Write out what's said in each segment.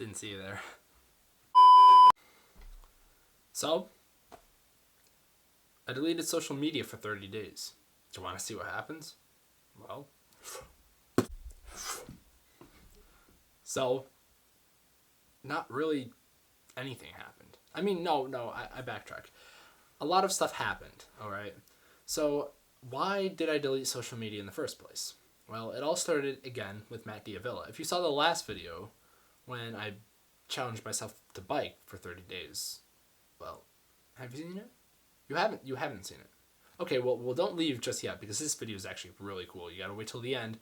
Didn't see you there. So, I deleted social media for 30 days. Do you want to see what happens? Well, so, not really anything happened. I mean, I backtrack. A lot of stuff happened, alright? So, why did I delete social media in the first place? Well, it all started, again, with Matt D'Avella. If you saw the last video, when I challenged myself to bike for 30 days, well, have you seen it? You haven't seen it. Okay, well, don't leave just yet, because this video is actually really cool. You gotta wait till the end,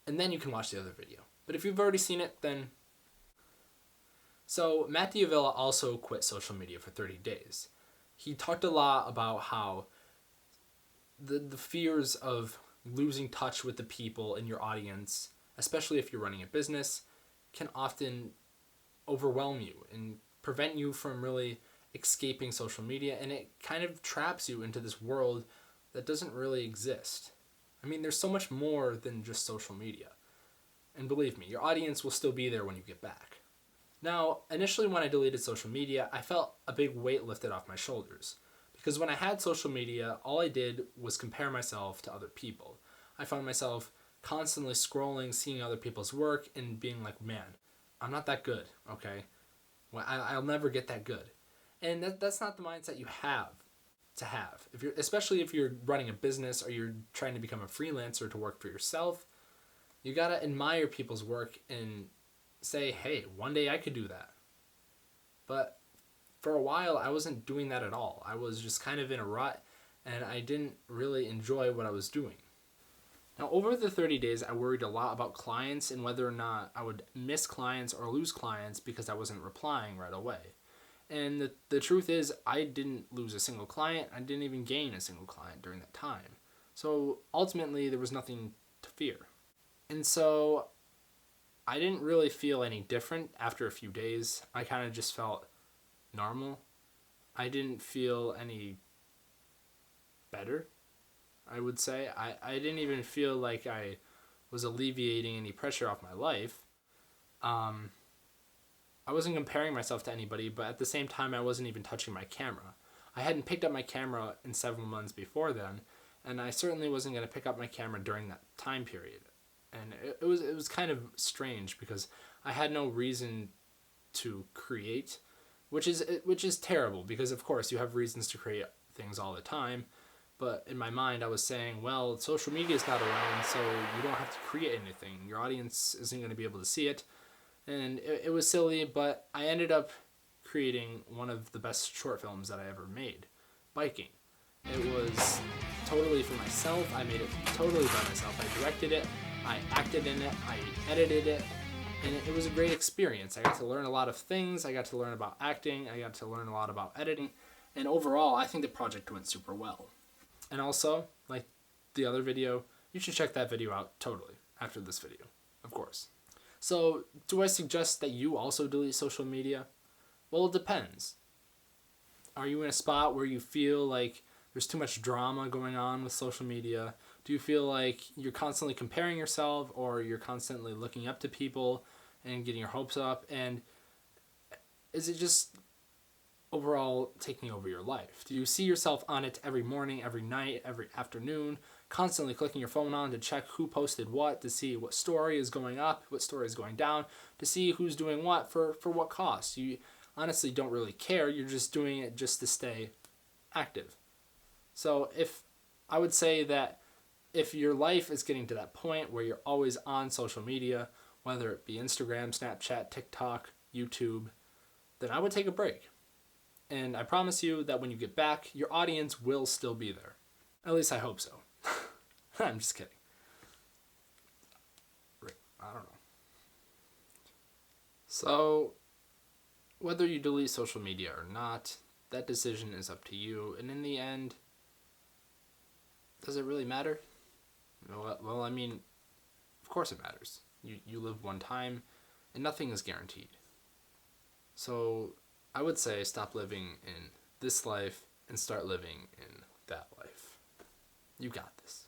and then you can watch the other video. But if you've already seen it, then... So, Matt D'Avella also quit social media for 30 days. He talked a lot about how the fears of losing touch with the people in your audience, especially if you're running a business, can often overwhelm you and prevent you from really escaping social media, and it kind of traps you into this world that doesn't really exist. I mean, there's so much more than just social media. And believe me, your audience will still be there when you get back. Now, initially when I deleted social media, I felt a big weight lifted off my shoulders. Because when I had social media, all I did was compare myself to other people. I found myself constantly scrolling, seeing other people's work, and being like, man, I'm not that good, okay? Well, I'll never get that good. And that's not the mindset you have to have. Especially if you're running a business or you're trying to become a freelancer to work for yourself, you gotta admire people's work and say, hey, one day I could do that. But for a while, I wasn't doing that at all. I was just kind of in a rut, and I didn't really enjoy what I was doing. Now, over the 30 days, I worried a lot about clients and whether or not I would miss clients or lose clients because I wasn't replying right away. And the truth is, I didn't lose a single client. I didn't even gain a single client during that time. So ultimately, there was nothing to fear. And so I didn't really feel any different after a few days. I kind of just felt normal. I didn't feel any better, I would say. I didn't even feel like I was alleviating any pressure off my life. I wasn't comparing myself to anybody, but at the same time, I wasn't even touching my camera. I hadn't picked up my camera in several months before then, and I certainly wasn't going to pick up my camera during that time period. And it was kind of strange because I had no reason to create, which is terrible because of course you have reasons to create things all the time, but in my mind I was saying, well, social media is not around, so you don't have to create anything. Your audience isn't going to be able to see it. And it was silly, but I ended up creating one of the best short films that I ever made, biking. It was totally for myself. I made it totally by myself. I directed it, I acted in it, I edited it, and it was a great experience. I got to learn a lot of things. I got to learn about acting. I got to learn a lot about editing. And overall, I think the project went super well. And also, like the other video, you should check that video out totally after this video, of course. So, do I suggest that you also delete social media? Well, it depends. Are you in a spot where you feel like there's too much drama going on with social media? Do you feel like you're constantly comparing yourself, or you're constantly looking up to people and getting your hopes up? And is it just overall taking over your life? Do you see yourself on it every morning, every night, every afternoon, constantly clicking your phone on to check who posted what, to see what story is going up, what story is going down, to see who's doing what for what cost? You honestly don't really care. You're just doing it just to stay active. So I would say that if your life is getting to that point where you're always on social media, whether it be Instagram, Snapchat, TikTok, YouTube, then I would take a break. And I promise you that when you get back, your audience will still be there. At least I hope so. I'm just kidding. I don't know. So, whether you delete social media or not, that decision is up to you. And in the end, does it really matter? Well, I mean, of course it matters. You live one time, and nothing is guaranteed. So, I would say stop living in this life and start living in that life. You got this.